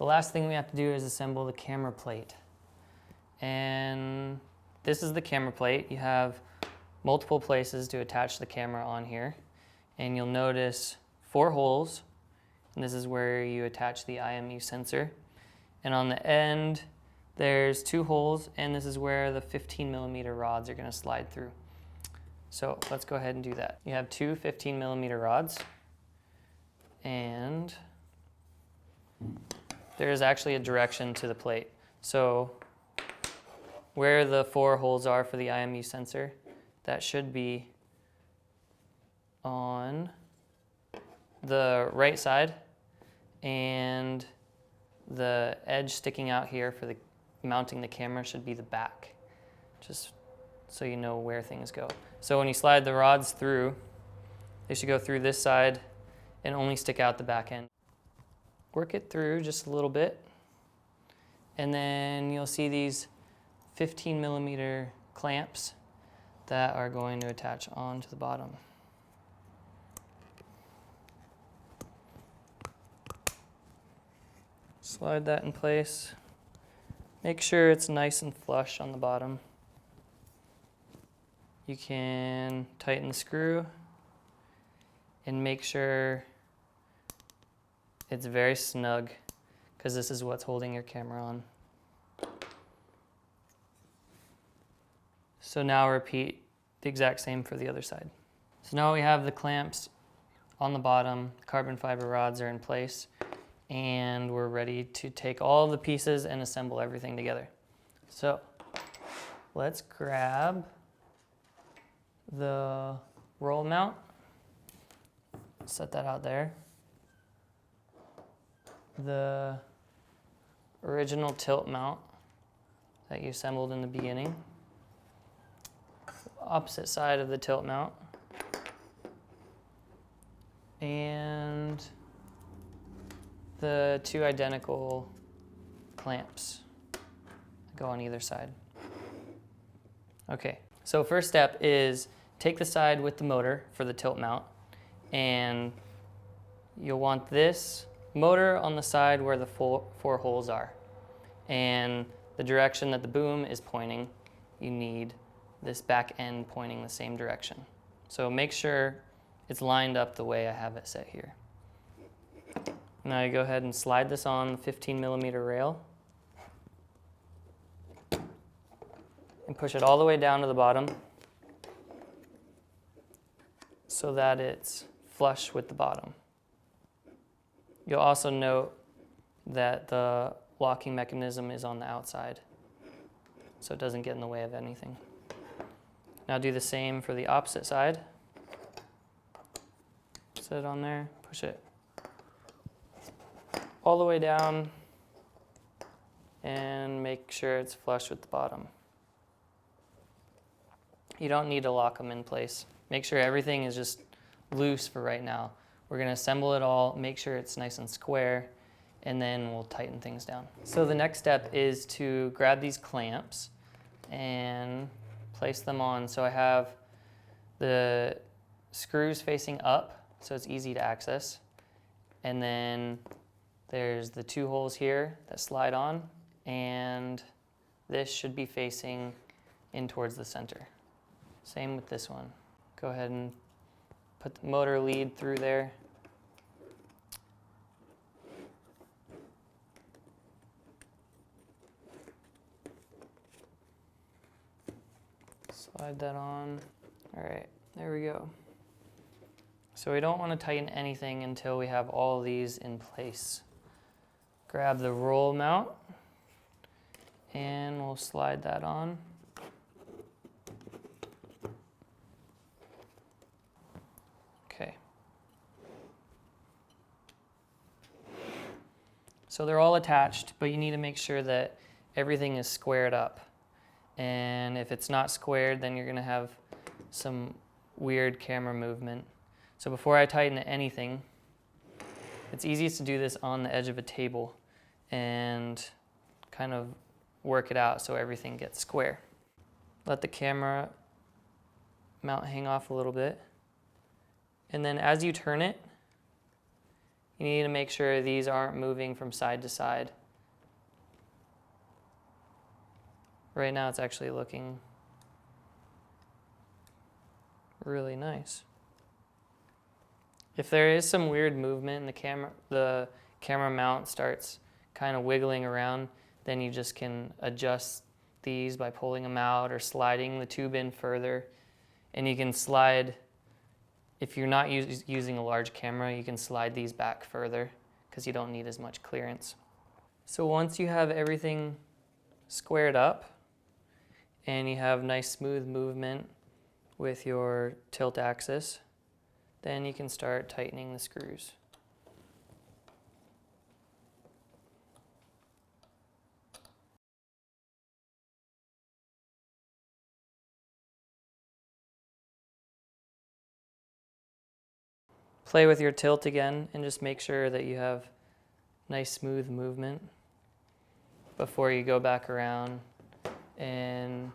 The last thing we have to do is assemble the camera plate. And this is the camera plate. You have multiple places to attach the camera on here. And you'll notice 4 holes. And this is where you attach the IMU sensor. And on the end, there's 2 holes, and this is where the 15mm rods are going to slide through. So let's go ahead and do that. You have 2 15mm rods, and there's actually a direction to the plate. So where the 4 holes are for the IMU sensor, that should be on the right side, and the edge sticking out here for the mounting the camera should be the back, just so you know where things go. So when you slide the rods through, they should go through this side and only stick out the back end. Work it through just a little bit, and then you'll see these 15mm clamps that are going to attach onto the bottom. Slide that in place. Make sure it's nice and flush on the bottom. You can tighten the screw and make sure it's very snug, because this is what's holding your camera on. So now repeat the exact same for the other side. So now we have the clamps on the bottom, carbon fiber rods are in place, and we're ready to take all the pieces and assemble everything together. So let's grab the roll mount, set that out there. The original tilt mount that you assembled in the beginning. Opposite side of the tilt mount. And the 2 identical clamps that go on either side. Okay, so first step is take the side with the motor for the tilt mount, and you'll want this motor on the side where the 4 holes are. And the direction that the boom is pointing, you need this back end pointing the same direction. So make sure it's lined up the way I have it set here. Now you go ahead and slide this on the 15mm rail and push it all the way down to the bottom so that it's flush with the bottom. You'll also note that the locking mechanism is on the outside, so it doesn't get in the way of anything. Now do the same for the opposite side. Set it on there, push it all the way down, and make sure it's flush with the bottom. You don't need to lock them in place. Make sure everything is just loose for right now. We're going to assemble it all, make sure it's nice and square, and then we'll tighten things down. So the next step is to grab these clamps and place them on. So I have the screws facing up, so it's easy to access. And then there's the 2 holes here that slide on, and this should be facing in towards the center. Same with this one. Go ahead and put the motor lead through there. Slide that on. All right, there we go. So we don't want to tighten anything until we have all these in place. Grab the roll mount, and we'll slide that on. Okay. So they're all attached, but you need to make sure that everything is squared up. And if it's not squared, then you're going to have some weird camera movement. So before I tighten anything, it's easiest to do this on the edge of a table and kind of work it out so everything gets square. Let the camera mount hang off a little bit. And then as you turn it, You need to make sure these aren't moving from side to side. Right now it's actually looking really nice. If there is some weird movement and the camera mount starts kind of wiggling around, then you just can adjust these by pulling them out or sliding the tube in further. And you can slide, if you're not using a large camera, you can slide these back further because you don't need as much clearance. So once you have everything squared up and you have nice smooth movement with your tilt axis, then you can start tightening the screws. Play with your tilt again and just make sure that you have nice smooth movement before you go back around and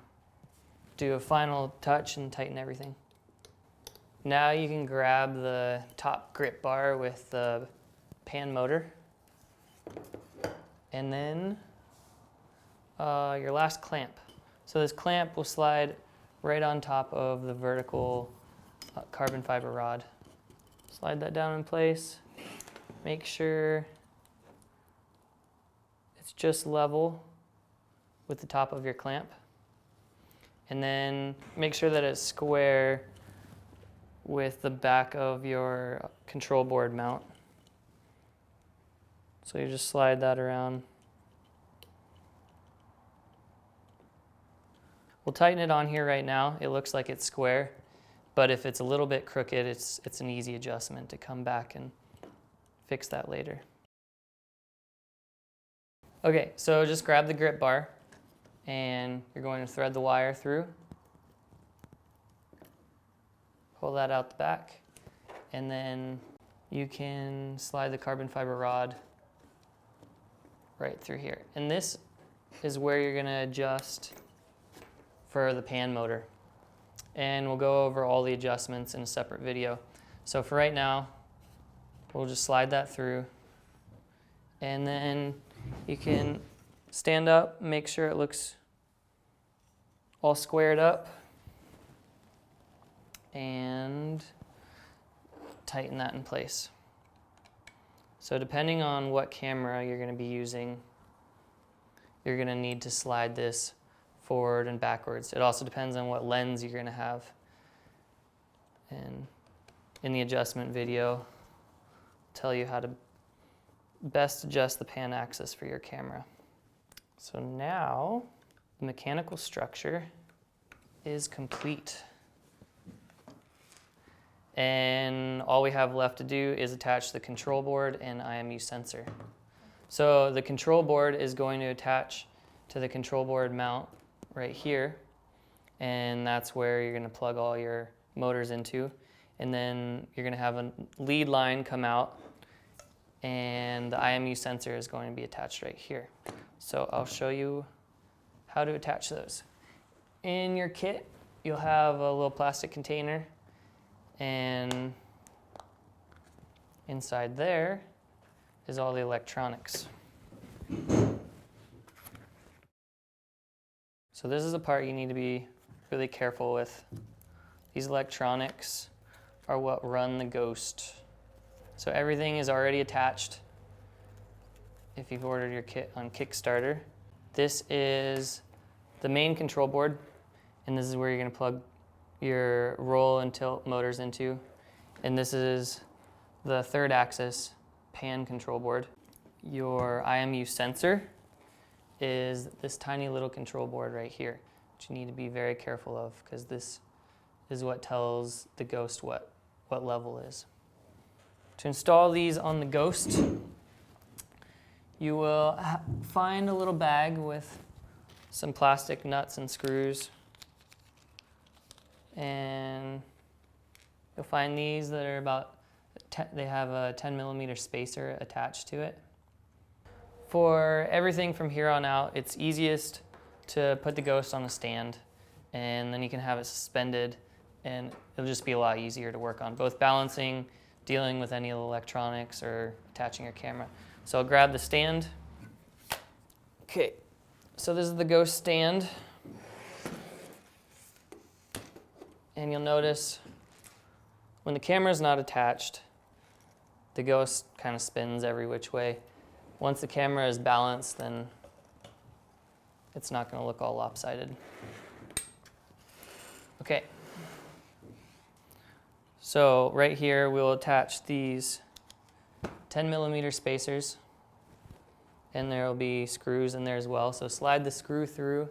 do a final touch and tighten everything. Now you can grab the top grip bar with the pan motor, and then your last clamp. So this clamp will slide right on top of the vertical carbon fiber rod. Slide that down in place. Make sure it's just level with the top of your clamp. And then make sure that it's square with the back of your control board mount. So you just slide that around. We'll tighten it on here right now. It looks like it's square, but if it's a little bit crooked, it's an easy adjustment to come back and fix that later. Okay, so just grab the grip bar and you're going to thread the wire through. Pull that out the back, and then you can slide the carbon fiber rod right through here. And this is where you're gonna adjust for the pan motor. And we'll go over all the adjustments in a separate video. So for right now, we'll just slide that through. And then you can stand up, make sure it looks all squared up, and tighten that in place. So depending on what camera you're going to be using, you're going to need to slide this forward and backwards. It also depends on what lens you're going to have. And in the adjustment video, I'll tell you how to best adjust the pan axis for your camera. So now the mechanical structure is complete. And all we have left to do is attach the control board and IMU sensor. So the control board is going to attach to the control board mount right here, and that's where you're going to plug all your motors into. And then you're going to have a lead line come out, and the IMU sensor is going to be attached right here. So I'll show you how to attach those. In your kit, you'll have a little plastic container, and inside there is all the electronics. So this is a part you need to be really careful with. These electronics are what run the Ghost. So everything is already attached if you've ordered your kit on Kickstarter. This is the main control board, and this is where you're going to plug your roll and tilt motors into. And this is the third axis pan control board. Your IMU sensor is this tiny little control board right here, which you need to be very careful of, because this is what tells the Ghost what level is. To install these on the Ghost, you will find a little bag with some plastic nuts and screws, and you'll find these that are about, they have a 10mm spacer attached to it. For everything from here on out, it's easiest to put the Ghost on a stand, and then you can have it suspended, and it'll just be a lot easier to work on, both balancing dealing with any of the electronics or attaching your camera. So I'll grab the stand. Okay, so this is the Ghost stand. And you'll notice when the camera is not attached, the Ghost kind of spins every which way. Once the camera is balanced, then it's not going to look all lopsided. Okay. So right here, we'll attach these 10mm spacers, and there will be screws in there as well. So slide the screw through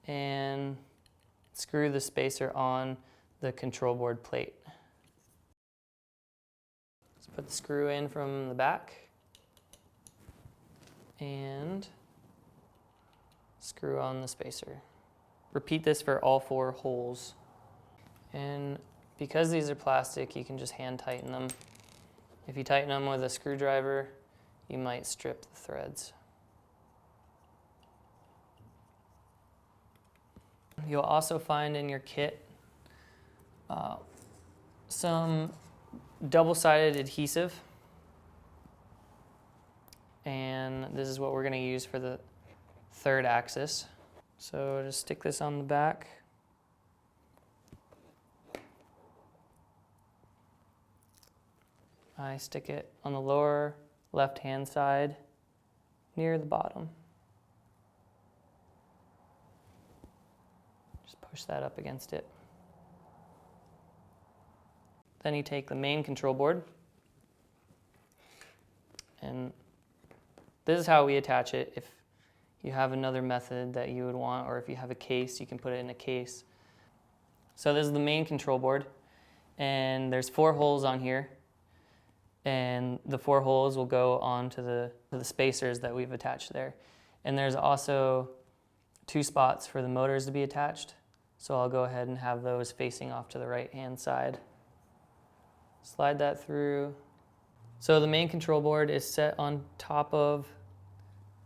and screw the spacer on the control board plate. Let's put the screw in from the back and screw on the spacer. Repeat this for all 4 holes. And because these are plastic, you can just hand tighten them. If you tighten them with a screwdriver, you might strip the threads. You'll also find in your kit some double-sided adhesive. And this is what we're going to use for the 3rd axis. So just stick this on the back. I stick it on the lower left-hand side near the bottom. Just push that up against it. Then you take the main control board, and this is how we attach it. If you have another method that you would want, or if you have a case, you can put it in a case. So this is the main control board, and there's 4 holes on here, and the 4 holes will go on to the spacers that we've attached there. And there's also 2 spots for the motors to be attached, so I'll go ahead and have those facing off to the right-hand side. Slide that through. So the main control board is set on top of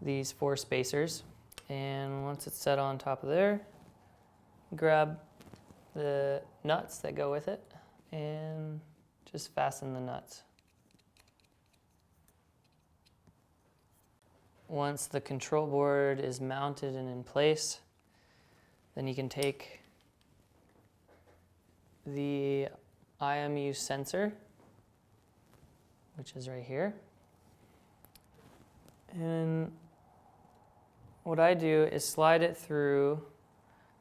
these 4 spacers, and once it's set on top of there, grab the nuts that go with it and just fasten the nuts. Once the control board is mounted and in place, then you can take the IMU sensor, which is right here, and what I do is slide it through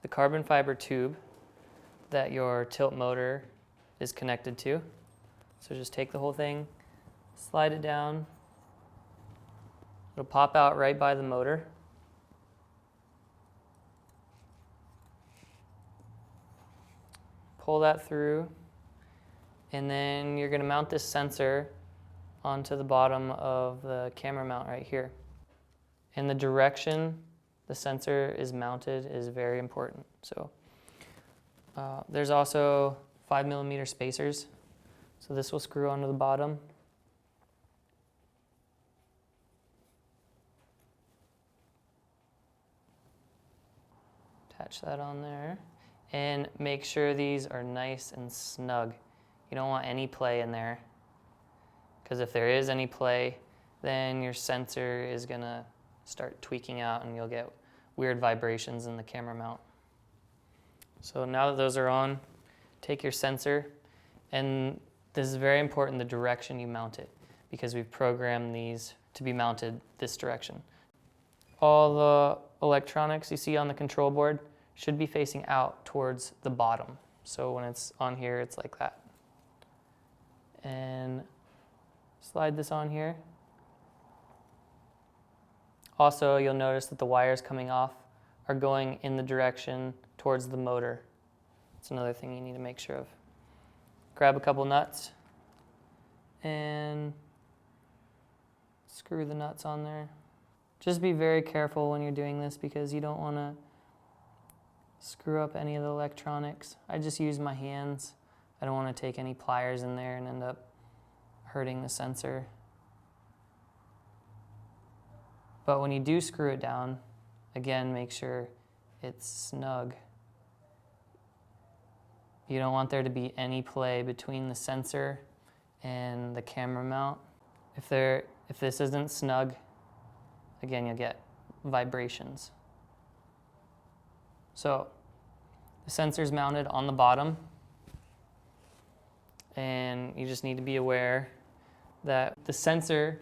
the carbon fiber tube that your tilt motor is connected to. So just take the whole thing, slide it down. It'll pop out right by the motor. Pull that through, and then you're going to mount this sensor onto the bottom of the camera mount right here. And the direction the sensor is mounted is very important. So there's also 5mm spacers. So this will screw onto the bottom. Attach that on there. And make sure these are nice and snug. You don't want any play in there, because if there is any play, then your sensor is going to start tweaking out and you'll get weird vibrations in the camera mount. So now that those are on, take your sensor, and this is very important, the direction you mount it, because we've programmed these to be mounted this direction. All the electronics you see on the control board should be facing out towards the bottom. So when it's on here, it's like that. And slide this on here. Also, you'll notice that the wires coming off are going in the direction towards the motor. That's another thing you need to make sure of. Grab a couple nuts and screw the nuts on there. Just be very careful when you're doing this, because you don't want to screw up any of the electronics. I just use my hands. I don't want to take any pliers in there and end up hurting the sensor. But when you do screw it down, again, make sure it's snug. You don't want there to be any play between the sensor and the camera mount. If this isn't snug, again, you'll get vibrations. So the sensor's mounted on the bottom, and you just need to be aware that the sensor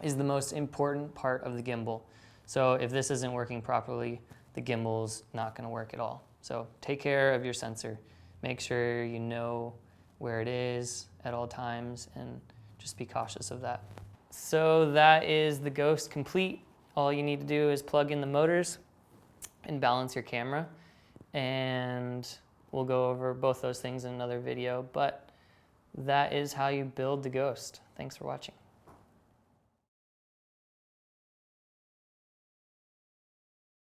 is the most important part of the gimbal. So if this isn't working properly, the gimbal's not gonna work at all. So take care of your sensor. Make sure you know where it is at all times, and just be cautious of that. So that is the Ghost complete. All you need to do is plug in the motors and balance your camera. And we'll go over both those things in another video, but that is how you build the Ghost. Thanks for watching.